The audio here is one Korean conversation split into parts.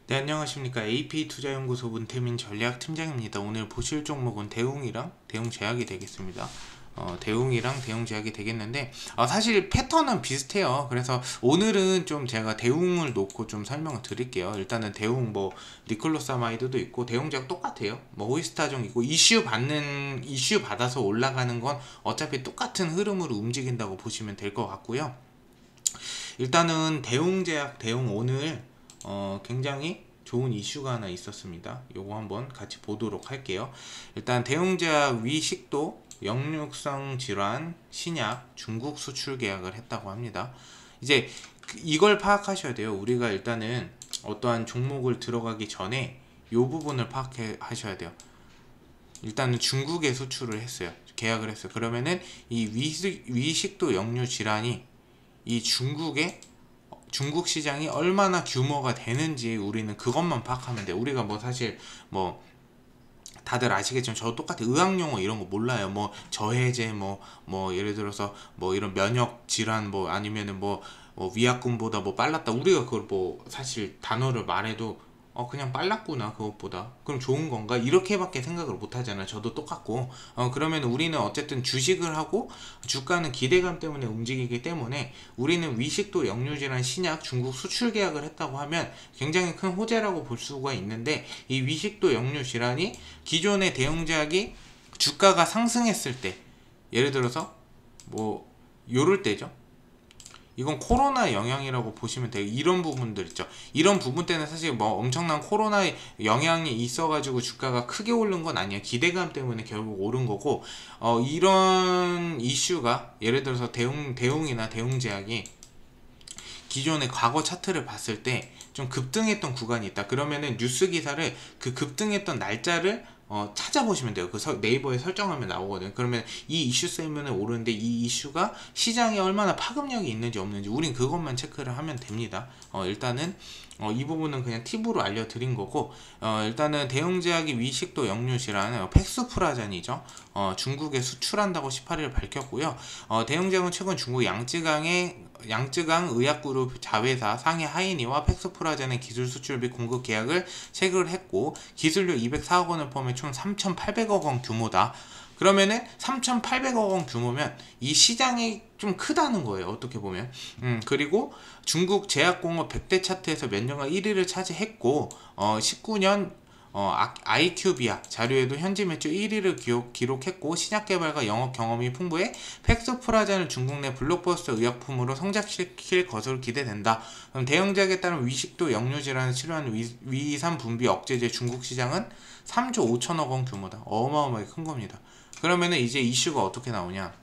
네, 안녕하십니까. AP투자연구소 문태민 전략팀장입니다. 오늘 보실 종목은 대웅이랑 대웅제약이 되겠습니다. 대웅이랑 대웅제약이 되겠는데 사실 패턴은 비슷해요. 그래서 오늘은 좀 제가 대웅을 놓고 좀 설명을 드릴게요. 일단은 대웅 뭐 니클로사마이드도 있고 대웅제약 똑같아요. 뭐 호이스타종 있고 이슈 받아서 올라가는 건 어차피 똑같은 흐름으로 움직인다고 보시면 될 것 같고요. 일단은 대웅제약 대웅 오늘 굉장히 좋은 이슈가 하나 있었습니다. 요거 한번 같이 보도록 할게요. 일단 대웅제약 위식도 역류성 질환 신약 중국 수출 계약을 했다고 합니다. 이제 이걸 파악하셔야 돼요. 우리가 일단은 어떠한 종목을 들어가기 전에 요 부분을 파악하셔야 돼요. 일단은 중국에 수출을 했어요. 계약을 했어요. 그러면은 이 위식도 역류 질환이 이 중국 시장이 얼마나 규모가 되는지 우리는 그것만 파악하면 돼. 우리가 뭐 사실 뭐 다들 아시겠지만 저 똑같아 의학용어 이런 거 몰라요. 뭐 저해제 뭐 예를 들어서 뭐 이런 면역 질환 뭐 아니면은 뭐 위약금보다 뭐 빨랐다. 우리가 그걸 뭐 사실 단어를 말해도 그냥 빨랐구나 그것보다 그럼 좋은 건가 이렇게밖에 생각을 못 하잖아. 저도 똑같고 그러면 우리는 어쨌든 주식을 하고 주가는 기대감 때문에 움직이기 때문에 우리는 위식도 역류질환 신약 중국 수출 계약을 했다고 하면 굉장히 큰 호재라고 볼 수가 있는데 이 위식도 역류질환이 기존의 대형제약이 주가가 상승했을 때 예를 들어서 뭐 요럴 때죠. 이건 코로나 영향이라고 보시면 돼요. 이런 부분들 있죠. 이런 부분 때는 사실 뭐 엄청난 코로나 영향이 있어가지고 주가가 크게 오른 건 아니에요. 기대감 때문에 결국 오른 거고, 이런 이슈가 예를 들어서 대웅이나 대웅제약이 기존의 과거 차트를 봤을 때 좀 급등했던 구간이 있다. 그러면은 뉴스 기사를 그 급등했던 날짜를 찾아보시면 돼요. 그 네이버에 설정하면 나오거든요. 그러면 이 이슈 때문에 오르는데 이 이슈가 시장에 얼마나 파급력이 있는지 없는지 우린 그것만 체크를 하면 됩니다. 일단은 이 부분은 그냥 팁으로 알려드린 거고 일단은 대웅제약이 위식도 역류질환 팩스프라잔이죠. 중국에 수출한다고 18일 밝혔고요. 대웅제약은 최근 중국 양쯔강 의약그룹 자회사 상해 하이니와 팩스프라잔의 기술 수출 및 공급 계약을 체결을 했고 기술료 204억 원을 포함해 총 3,800억 원 규모다. 그러면은 3,800억 원 규모면 이 시장이 좀 크다는 거예요. 어떻게 보면. 그리고 중국 제약공업 100대 차트에서 몇 년간 1위를 차지했고 19년 아이큐비아 자료에도 현지 매출 1위를 기록했고 신약 개발과 영업 경험이 풍부해 팩스프라잔을 중국 내 블록버스터 의약품으로 성장시킬 것으로 기대된다. 그럼 대형제약에 따른 위식도 역류질환을 치료하는 위산 분비 억제제 중국 시장은 3조 5천억 원 규모다. 어마어마하게 큰 겁니다. 그러면은 이제 이슈가 어떻게 나오냐?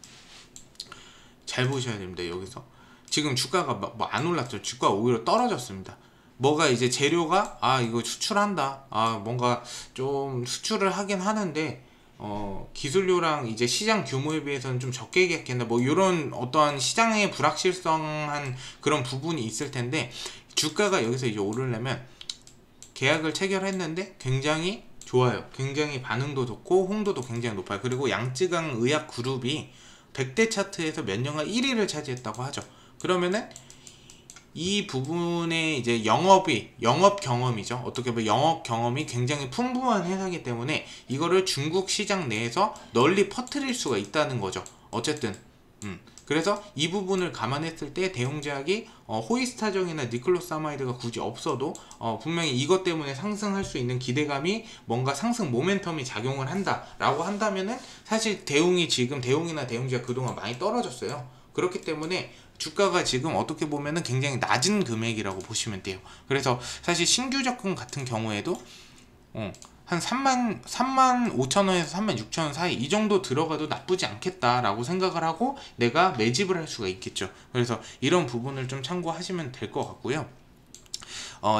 잘 보셔야 됩니다. 여기서 지금 주가가 뭐 안 올랐죠. 주가가 오히려 떨어졌습니다. 뭐가 이제 재료가 이거 수출한다. 뭔가 좀 수출을 하긴 하는데 기술료랑 이제 시장 규모에 비해서는 좀 적게 계약했나 뭐 이런 어떠한 시장의 불확실성한 그런 부분이 있을 텐데 주가가 여기서 이제 오르려면 계약을 체결했는데 굉장히 좋아요. 굉장히 반응도 좋고 홍도도 굉장히 높아요. 그리고 양쯔강 의약 그룹이 100대 차트에서 몇 년간 1위를 차지했다고 하죠. 그러면은 이 부분에 이제 영업 경험이죠. 어떻게 보면 영업 경험이 굉장히 풍부한 회사이기 때문에 이거를 중국 시장 내에서 널리 퍼뜨릴 수가 있다는 거죠. 어쨌든 그래서 이 부분을 감안했을 때 대웅제약이 호이스타종이나 니클로사마이드가 굳이 없어도 분명히 이것 때문에 상승할 수 있는 기대감이 뭔가 상승 모멘텀이 작용을 한다라고 한다면은 사실 대웅이나 대웅제약 그동안 많이 떨어졌어요. 그렇기 때문에 주가가 지금 어떻게 보면은 굉장히 낮은 금액이라고 보시면 돼요. 그래서 사실 신규 접근 같은 경우에도 한 3만 5천원에서 3만 6천원 사이 이 정도 들어가도 나쁘지 않겠다라고 생각을 하고 내가 매집을 할 수가 있겠죠. 그래서 이런 부분을 좀 참고하시면 될 것 같고요.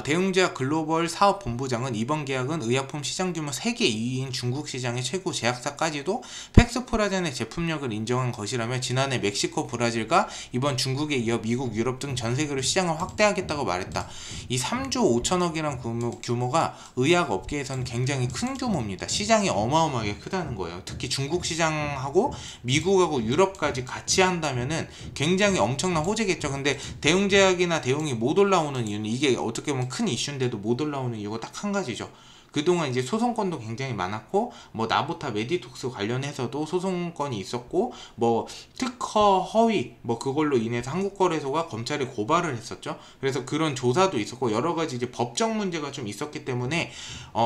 대웅제약 글로벌 사업본부장은 이번 계약은 의약품 시장 규모 세계 2위인 중국 시장의 최고 제약사까지도 팩스프라잔의 제품력을 인정한 것이라며 지난해 멕시코, 브라질과 이번 중국에 이어 미국, 유럽 등 전 세계로 시장을 확대하겠다고 말했다. 이 3조 5천억이란 규모가 의약업계에서는 굉장히 큰 규모입니다. 시장이 어마어마하게 크다는 거예요. 특히 중국 시장하고 미국하고 유럽까지 같이 한다면은 굉장히 엄청난 호재겠죠. 근데 대웅제약이나 대웅이 못 올라오는 이유는 이게 어떻게 어떻게 보면 큰 이슈인데도 못 올라오는 이유가 딱 한 가지죠. 그동안 이제 소송건도 굉장히 많았고, 뭐 나보타 메디톡스 관련해서도 소송건이 있었고, 뭐 특허 허위 뭐 그걸로 인해서 한국거래소가 검찰에 고발을 했었죠. 그래서 그런 조사도 있었고 여러 가지 이제 법적 문제가 좀 있었기 때문에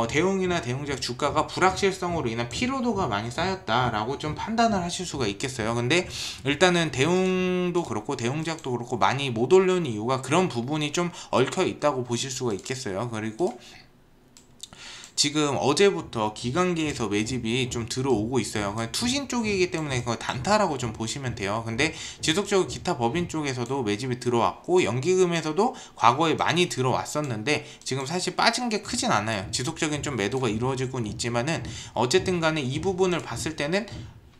대웅이나 대웅제약 주가가 불확실성으로 인한 피로도가 많이 쌓였다라고 좀 판단을 하실 수가 있겠어요. 근데 일단은 대웅도 그렇고 대웅제약도 그렇고 많이 못 올려는 이유가 그런 부분이 좀 얽혀 있다고 보실 수가 있겠어요. 그리고 지금 어제부터 기관계에서 매집이 좀 들어오고 있어요. 투신 쪽이기 때문에 그거 단타라고 좀 보시면 돼요. 근데 지속적으로 기타 법인 쪽에서도 매집이 들어왔고 연기금에서도 과거에 많이 들어왔었는데 지금 사실 빠진 게 크진 않아요. 지속적인 좀 매도가 이루어지고는 있지만은 어쨌든 간에 이 부분을 봤을 때는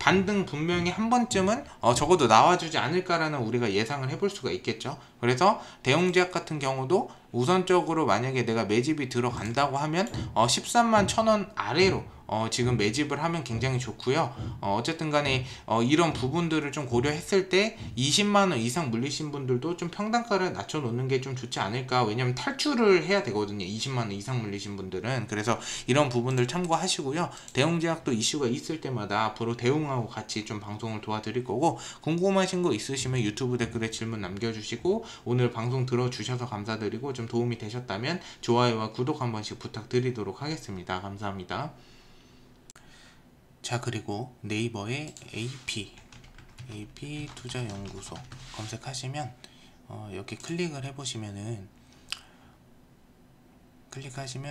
반등 분명히 한 번쯤은 적어도 나와주지 않을까라는 우리가 예상을 해볼 수가 있겠죠. 그래서 대웅제약 같은 경우도 우선적으로 만약에 내가 매집이 들어간다고 하면 13만 1,000원 아래로 지금 매집을 하면 굉장히 좋고요. 어쨌든 간에 이런 부분들을 좀 고려했을 때 20만원 이상 물리신 분들도 좀 평단가를 낮춰놓는 게 좀 좋지 않을까. 왜냐면 탈출을 해야 되거든요. 20만원 이상 물리신 분들은. 그래서 이런 부분들 참고하시고요. 대웅제약도 이슈가 있을 때마다 앞으로 대웅하고 같이 좀 방송을 도와드릴 거고, 궁금하신 거 있으시면 유튜브 댓글에 질문 남겨주시고, 오늘 방송 들어주셔서 감사드리고 좀 도움이 되셨다면 좋아요와 구독 한 번씩 부탁드리도록 하겠습니다. 감사합니다. 자, 그리고 네이버에 AP 투자연구소 검색하시면 여기 클릭을 해보시면은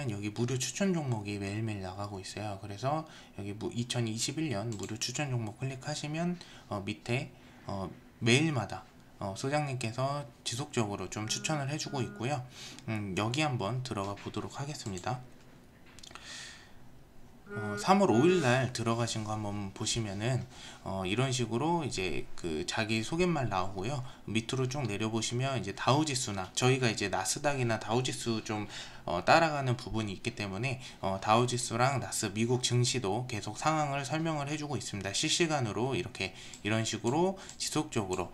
여기 무료 추천 종목이 매일매일 나가고 있어요. 그래서 여기 2021년 무료 추천 종목 클릭하시면 밑에 매일마다 소장님께서 지속적으로 좀 추천을 해주고 있고요. 여기 한번 들어가 보도록 하겠습니다. 3월 5일날 들어가신 거 한번 보시면은 이런 식으로 이제 그 자기 소개말 나오고요. 밑으로 쭉 내려보시면 이제 다우지수나 저희가 이제 나스닥이나 다우지수 좀 따라가는 부분이 있기 때문에 다우지수랑 나스 미국 증시도 계속 상황을 설명을 해주고 있습니다. 실시간으로 이렇게 이런 식으로 지속적으로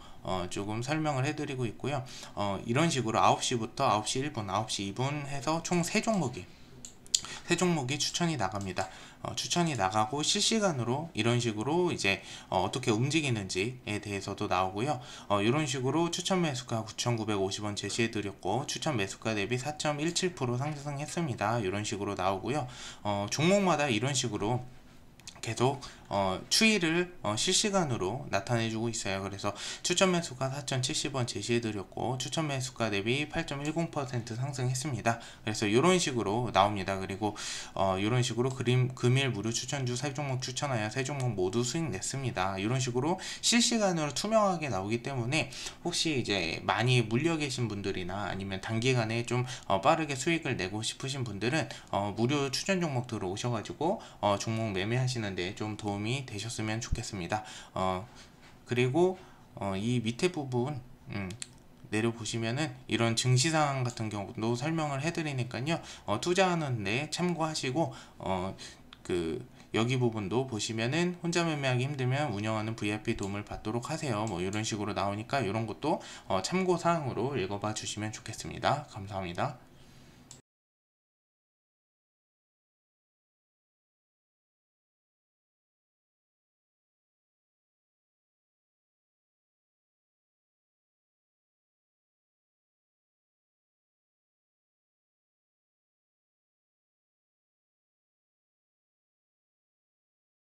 조금 설명을 해드리고 있고요. 이런 식으로 9시부터 9시 1분, 9시 2분 해서 총 3종목이 추천이 나갑니다. 추천이 나가고 실시간으로 이런 식으로 이제 어떻게 움직이는지에 대해서도 나오고요. 이런 식으로 추천 매수가 9,950원 제시해 드렸고 추천 매수가 대비 4.17% 상승했습니다. 이런 식으로 나오고요. 종목마다 이런 식으로 계속 추이를 실시간으로 나타내주고 있어요. 그래서 추천 매수가 4,070원 제시해드렸고 추천 매수가 대비 8.10% 상승했습니다. 그래서 이런 식으로 나옵니다. 그리고 이런 식으로 금일 무료 추천주 3종목 추천하여 3종목 모두 수익 냈습니다. 이런 식으로 실시간으로 투명하게 나오기 때문에 혹시 이제 많이 물려 계신 분들이나 아니면 단기간에 좀 빠르게 수익을 내고 싶으신 분들은 무료 추천 종목 들어오셔가지고 종목 매매하시는데 좀 도움이 되셨으면 좋겠습니다. 그리고 이 밑에 부분 내려보시면은 이런 증시상황 같은 경우도 설명을 해드리니까요. 투자하는데 참고하시고 여기 부분도 보시면은 혼자 매매하기 힘들면 운영하는 VIP 도움을 받도록 하세요. 뭐 이런 식으로 나오니까 이런 것도 참고사항으로 읽어봐 주시면 좋겠습니다. 감사합니다.